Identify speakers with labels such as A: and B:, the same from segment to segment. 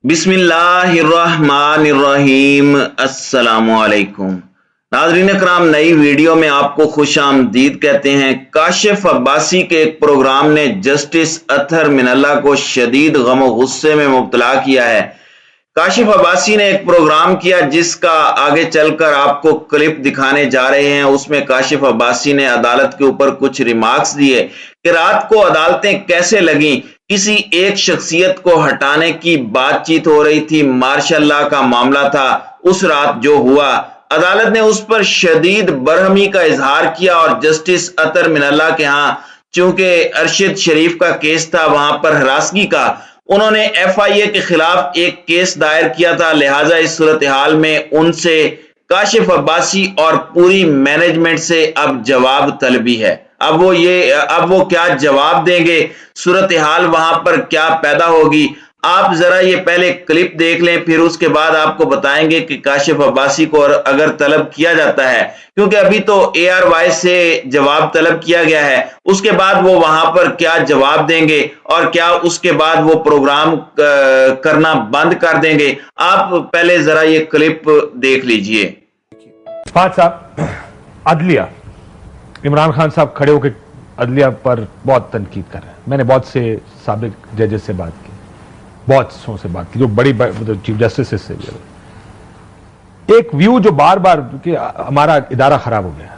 A: बिस्मिल्लाहिर्रहमानिर्रहीम। अस्सलाम वालेकुम नाज़रीन करام, नई वीडियो में आपको खुश आमदीद कहते हैं। काशिफ अब्बासी के एक प्रोग्राम ने जस्टिस अतहर मिनल्ला को शदीद गम और गुस्से में मुब्तला किया है। काशिफ अब्बासी ने एक प्रोग्राम किया जिसका आगे चलकर आपको क्लिप दिखाने जा रहे हैं। उसमें काशिफ अब्बासी ने अदालत के ऊपर कुछ रिमार्क्स दिए कि रात को अदालतें कैसे लगी। किसी एक शख्सियत को हटाने की बातचीत हो रही थी, मार्शल्लाह का मामला था उस रात जो हुआ। अदालत ने उस पर शदीद बरहमी का इजहार किया और जस्टिस अतहर मिनल्ला के यहाँ चूंकि अरशद शरीफ का केस था, वहां पर हरासगी का उन्होंने FIA के खिलाफ एक केस दायर किया था। लिहाजा इस सूरत हाल में उनसे काशिफ अब्बासी और पूरी मैनेजमेंट से अब जवाब तलबी है। अब वो क्या जवाब देंगे, सूरत हाल वहां पर क्या पैदा होगी। आप जरा ये पहले क्लिप देख लें, फिर उसके बाद आपको बताएंगे कि काशिफ अब्बासी को अगर तलब किया जाता है, क्योंकि अभी तो ARY से जवाब तलब किया गया है, उसके बाद वो वहां पर क्या जवाब देंगे और क्या उसके बाद वो प्रोग्राम करना बंद कर देंगे। आप पहले जरा ये क्लिप देख लीजिए।
B: फाज साहब, अदलिया, इमरान खान साहब खड़े होकर अदलिया पर बहुत तनकीद कर रहे हैं। मैंने बहुत से साबिक जजेस से बात की, बहुत से बात की, जो बड़ी चीफ जस्टिस से भी। एक व्यू जो बार बार कि हमारा इदारा खराब हो गया,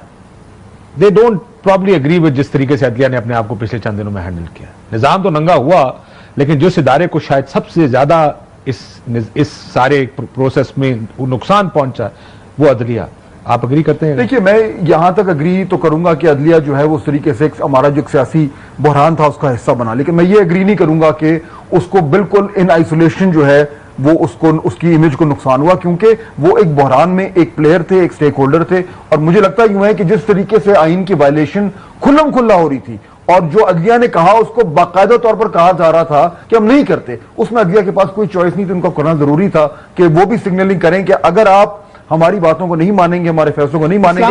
B: they don't probably agree with जिस तरीके से अदलिया ने अपने आप को पिछले चंद दिनों में हैंडल किया। निजाम तो नंगा हुआ, लेकिन जिस इदारे को शायद सबसे ज्यादा इस सारे प्रोसेस में नुकसान पहुंचा वो अदलिया। आप अग्री करते हैं?
C: देखिए, मैं यहां तक अग्री तो करूंगा कि अदलिया जो है वो उस तरीके से हमारा जो सियासी बहरान था उसका हिस्सा बना, लेकिन मैं ये अग्री नहीं करूंगा कि उसको बिल्कुल इन आइसोलेशन जो है वो उसकी इमेज को नुकसान हुआ, क्योंकि वो एक बहरान में एक प्लेयर थे, एक स्टेक होल्डर थे। और मुझे लगता यूं है कि जिस तरीके से आइन की वायलेशन खुल्लम खुल्ला हो रही थी और जो अदलिया ने कहा उसको बाकायदा तौर पर कहा जा रहा था कि हम नहीं करते, उसमें अदलिया के पास कोई चॉइस नहीं थी, उनको करना जरूरी था कि वो भी सिग्नलिंग करें कि अगर आप हमारी बातों को नहीं मानेंगे, हमारे फैसलों को नहीं मानेंगे।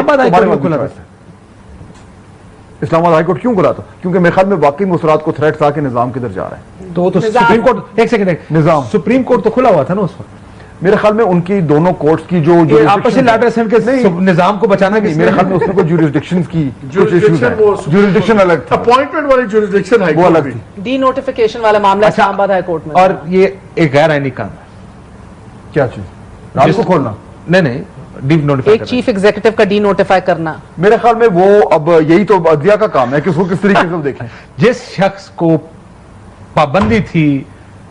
C: इस्लामाबाद हाईकोर्ट क्यों खुला था? क्योंकि मेरे ख्याल में वाकई में उस रात को थ्रेट था कि निजाम किधर जा रहा है।
B: तो सुप्रीम कोर्ट, एक सेकंड, निजाम सुप्रीम कोर्ट तो खुला हुआ था ना उस वक्त।
C: मेरे ख्याल में उनकी दोनों कोर्ट्स की जो
B: आपसी लैटर के निजाम को बचाना की,
C: मेरे ख्याल में उसमें कोई ज्यूरिसडिक्शन की ज्यूरिसडिक्शन अलग था,
D: अपॉइंटमेंट वाली ज्यूरिसडिक्शन
C: वो अलग थी,
E: डीनोटिफिकेशन वाला मामला इस्लामाबाद हाईकोर्ट में।
B: और ये एक गैर आईनी काम है।
C: क्या चीज? रात को खोलना?
B: नहीं,
E: एक चीफ एग्जीक्यूटिव का डी नोटिफाई करना।
C: मेरे ख्याल में वो अब यही तो अदलिया का काम है कि उसको किस तरीके से देखें।
B: जिस शख्स को पाबंदी थी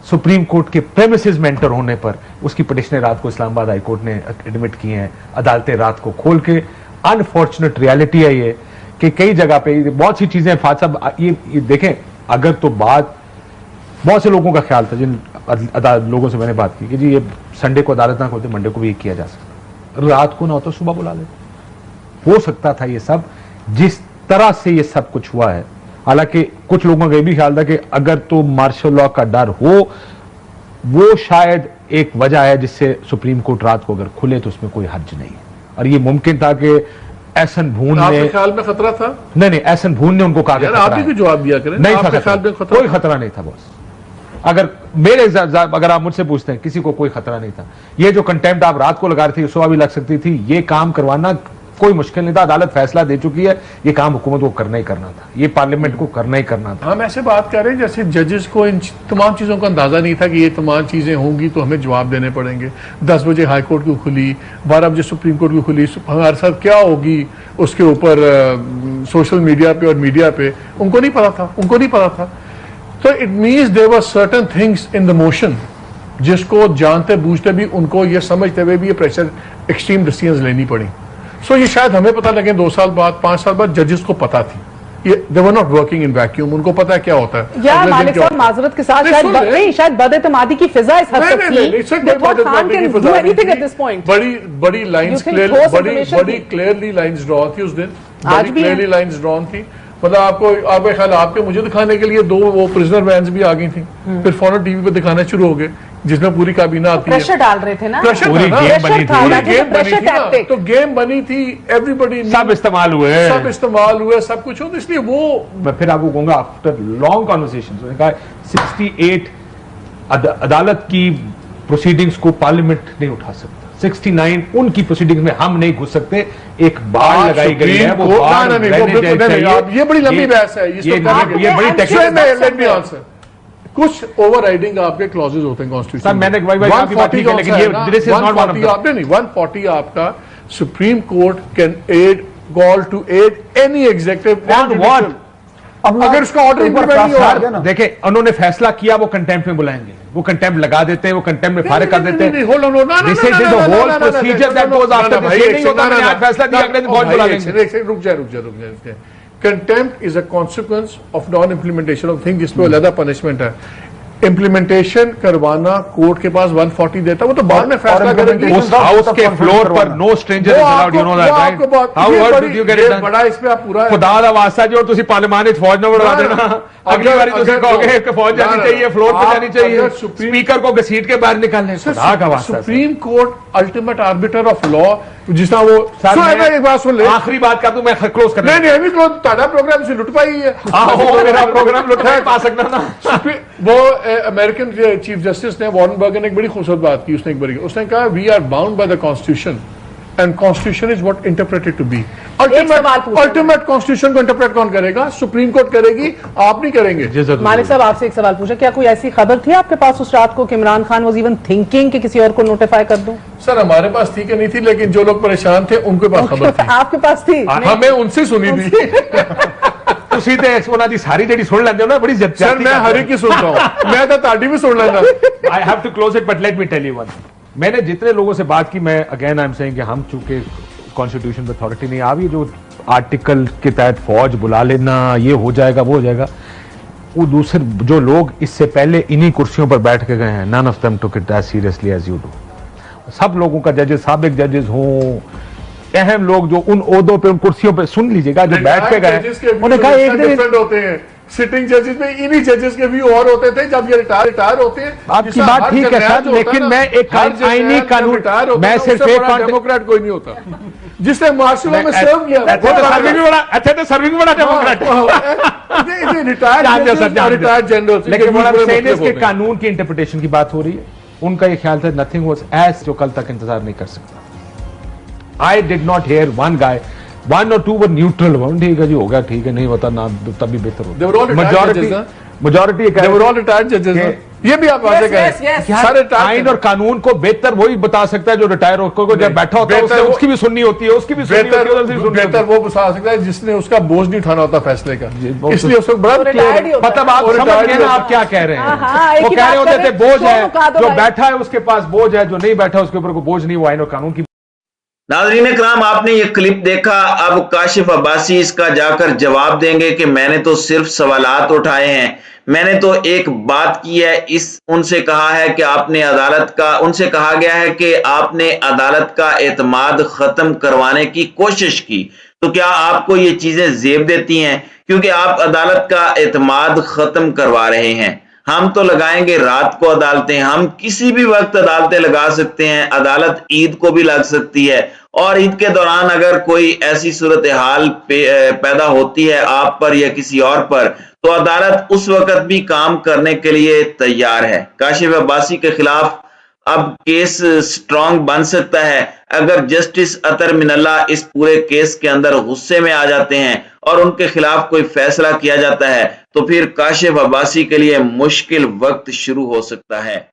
B: सुप्रीम कोर्ट के प्रेमिसेस में एंटर होने पर, उसकी पिटिशन रात को इस्लामाबाद हाई कोर्ट ने एडमिट की हैं। अदालतें रात को खोल के, अनफॉर्चुनेट रियलिटी है ये कि कई जगह पे बहुत सी चीजें फाज साहब ये देखें, अगर तो बात बहुत से लोगों का ख्याल था, जिन लोगों से मैंने बात की कि जी ये संडे को अदालत ना खोलते, मंडे को भी ये किया जा सकता, रात को ना हो तो सुबह बुला लेते, हो सकता था ये सब। जिस तरह से ये सब कुछ हुआ है, हालांकि कुछ लोगों का ये भी ख्याल था कि अगर तो मार्शल लॉ का डर हो, वो शायद एक वजह है जिससे सुप्रीम कोर्ट रात को अगर खुले तो उसमें कोई हर्ज नहीं है। और ये मुमकिन था कि एहसन भून ने,
D: ख्याल में खतरा था?
B: नहीं, एहसन भून ने उनको कहा,
D: आप ही जवाब दिया करें,
B: नहीं था, कोई खतरा नहीं था बॉस। अगर आप मुझसे पूछते हैं, किसी को कोई खतरा नहीं था। ये जो कंटेम्प्ट आप रात को लगा रही थी, सुबह भी लग सकती थी, ये काम करवाना कोई मुश्किल नहीं था। अदालत फैसला दे चुकी है, ये काम हुकूमत को करना ही करना था, ये पार्लियामेंट को करना ही करना था।
D: हम ऐसे बात कर रहे हैं जैसे जजेस को इन तमाम चीज़ों का अंदाजा नहीं था कि ये तमाम चीज़ें होंगी तो हमें जवाब देने पड़ेंगे। 10 बजे हाई कोर्ट की खुली, 12 बजे सुप्रीम कोर्ट की खुली, हमारे साथ क्या होगी उसके ऊपर सोशल मीडिया पे और मीडिया पे उनको नहीं पता था। तो it means there were certain things in the motion जिसको जानते बूझते भी उनको ये समझते हुए भी ये प्रेशर एक्सट्रीम डिसीजंस लेनी पड़ी। सो ये शायद हमें पता लगे 2 साल बाद, 5 साल बाद, जजेस को पता थी, ये they were not working in vacuum, उनको पता है क्या होता है।
E: या मालिक साहब माजरत के साथ शायद बदएतमादी की फिजा इस हद तक
D: थी। बड़ी लाइंस क्लियरली लाइंस ड्रॉ थी उस दिन, बड़ी क्लियरली लाइंस ड्रॉ थी। मतलब आपके ख्याल आपके मुझे दिखाने के लिए 2 वो प्रिजनर वैन्स भी आ गई थी, फिर फौरन टीवी पे दिखाना शुरू हो गए, जिसमें पूरी काबीना आती है।
E: प्रेशर डाल रहे थे ना,
D: प्रेशर
B: पूरी गेम बनी
D: थी, तो गेम बनी थी, एवरीबडी
B: सब इस्तेमाल
D: हुए, सब कुछ हो, तो इसलिए वो
B: मैं फिर आपको कहूंगा आफ्टर लॉन्ग कॉन्वर्सेशन 68 अदालत की प्रोसीडिंग्स को पार्लियामेंट नहीं उठा सकता। 69 उनकी प्रोसीडिंग्स में हम नहीं घुस सकते। एक बाड़ लगाई गई है, वो बाड़
D: ये बड़ी लंबी बहस है,
B: ये बड़ी टेक्निकल।
D: कुछ ओवर राइडिंग आपके क्लॉजेज होते हैं कॉन्स्टिट्यूशन।
B: सर मैंने
D: 140 आपका Supreme Court can aid call to aid any executive.
C: अब
D: अगर उसका ऑर्डर इंप्लीमेंट नहीं होगा,
B: देखे उन्होंने फैसला किया, वो कंटेम्प्ट में बुलाएंगे, वो कंटेम्प्ट लगा देते हैं, वो कंटेम्प्ट में फारिग कर देते हैं। This is the whole procedure that goes after this। ये नहीं होता मैंने आज फैसला दिया अगले दिन फौज बुला लेंगे।
D: रुक जाए। Contempt is a consequence of non implementation of thing, जिसमें अलग पनिशमेंट है। इम्प्लीमेंटेशन करवाना कोर्ट के पास 140 देता, वो तो बाद में फैसला करेगी।
B: उस हाउस के फ्लोर पर no stranger is allowed, you know that right? How word did you get it done?
D: बड़ा इस पे आप पूरा
B: खुदा दा वास्ता जो तुसी पार्लियामेंट विच फौज न बढ़ा देना, अगली बारी तुसी कहोगे कि फौज जानी चाहिए, फ्लोर पे जानी चाहिए, स्पीकर को घसीट के बाहर निकालने। खुदा का वास्ता,
D: Supreme Court ultimate arbiter of law, जिस तरह वो एक बात सुन ले,
B: आखिरी बात का तू मैं क्लोज कर
D: नहीं अभी क्लोज, ताजा प्रोग्राम से लुट पाई है।
B: मेरा प्रोग्राम लुट पा सकना ना।
D: वो अमेरिकन चीफ जस्टिस ने वॉरेन बर्गर ने एक बड़ी खूबसूरत बात की, उसने कहा we are bound by the constitution and constitution is what interpreted to be. Ultimate constitution को इंटरप्रेट कौन करेगा? सुप्रीम कोर्ट करेगी, आप नहीं करेंगे।
E: मालिक साहब आपसे एक सवाल पूछा, क्या कोई ऐसी खबर थी आपके पास उस रात को कि Imran Khan was even thinking कि किसी और को नोटिफाई कर दूं?
D: सर हमारे पास थी कि नहीं थी, लेकिन जो लोग परेशान थे उनके पास खबर थी।
E: आपके पास थी?
D: हमें उनसे सुनी थी।
B: ਤੁਸੀਂ ਤੇ ਉਹਨਾਂ ਦੀ ਸਾਰੀ ਜਿਹੜੀ ਸੁਣ ਲੈਂਦੇ ਹੋ ਨਾ, ਬੜੀ ਜ਼ਿਆਦਾ।
D: सर मैं हर एक की सुनता हूं, मैं तो ताड़ी भी सुन लेना।
B: I have to close it, but let me tell you one. मैंने जितने लोगों से बात की, मैं अगेन आई एम सेइंग कि हम चूंकि कॉन्स्टिट्यूशन पे अथॉरिटी नहीं, आप ये जो आर्टिकल के तहत फौज बुला लेना, ये हो जाएगा वो हो जाएगा, वो दूसरे जो लोग इससे पहले इन्हीं कुर्सियों पर बैठ के गए हैं, none of them took it as seriously as you do. सब लोगों का जजेस, साबिक जजेस हों, अहम लोग जो उन ओहदों पे, उन कुर्सियों पे, सुन लीजिएगा, जो बैठ के गए, उन्होंने कहा एक दिन
D: होते हैं सिटिंग जजेस में, इन्हीं जजेस के व्यू और होते थे जब ये रिटायर होते हैं।
B: आपकी बात ठीक है सर, लेकिन मैं एक आईनी कानून, मैं सिर्फ एक
D: डेमोक्रेट कोई नहीं होता जिसने मार्शलों में सर्व किया,
B: सर्विंग बड़ा डेमोक्रेट
D: रिटायर्ड जनरल।
B: लेकिन इसके कानून की इंटरप्रिटेशन की बात हो रही है, उनका ये ख्याल था नथिंग वाज एज, जो कल तक इंतजार नहीं कर सकता। I did not hear one guy, one or two were neutral, ठीक है जी हो गया, ठीक है, नहीं होता ना तभी बेहतर होता। majority
D: they were all retired judges, ये भी आप बातें करें।
B: सारे आइन और कानून को बेहतर वही बता सकता है जो रिटायर होकर जब बैठा होता है, उसकी भी सुननी होती है, उसकी भी
D: बेहतर वो बता सकता है जिसने उसका बोझ नहीं उठाना होता फैसले का, इसलिए उसको बड़ा
B: मतलब आप समझ गए ना आप क्या कह रहे हैं। वो कह रहे होते थे बोझ है, जो बैठा है उसके पास बोझ है, जो नहीं बैठा उसके ऊपर कोई बोझ नहीं, वो आइन और कानून की।
A: नाज़रीन इकराम, आपने ये क्लिप देखा, अब काशिफ अब्बासी इसका जाकर जवाब देंगे कि मैंने तो सिर्फ सवालात उठाए हैं, मैंने तो एक बात की है। उनसे कहा है कि आपने उनसे कहा गया है कि आपने अदालत का एतमाद खत्म करवाने की कोशिश की, तो क्या आपको ये चीजें जेब देती हैं? क्योंकि आप अदालत का एतमाद खत्म करवा रहे हैं। हम तो लगाएंगे रात को अदालतें, हम किसी भी वक्त अदालतें लगा सकते हैं, अदालत ईद को भी लग सकती है, और ईद के दौरान अगर कोई ऐसी सूरत हाल पैदा होती है आप पर या किसी और पर, तो अदालत उस वक्त भी काम करने के लिए तैयार है। काशिफ अब्बासी के खिलाफ अब केस स्ट्रांग बन सकता है अगर जस्टिस अतर मिनल्ला इस पूरे केस के अंदर गुस्से में आ जाते हैं और उनके खिलाफ कोई फैसला किया जाता है, तो फिर काशिफ अब्बासी के लिए मुश्किल वक्त शुरू हो सकता है।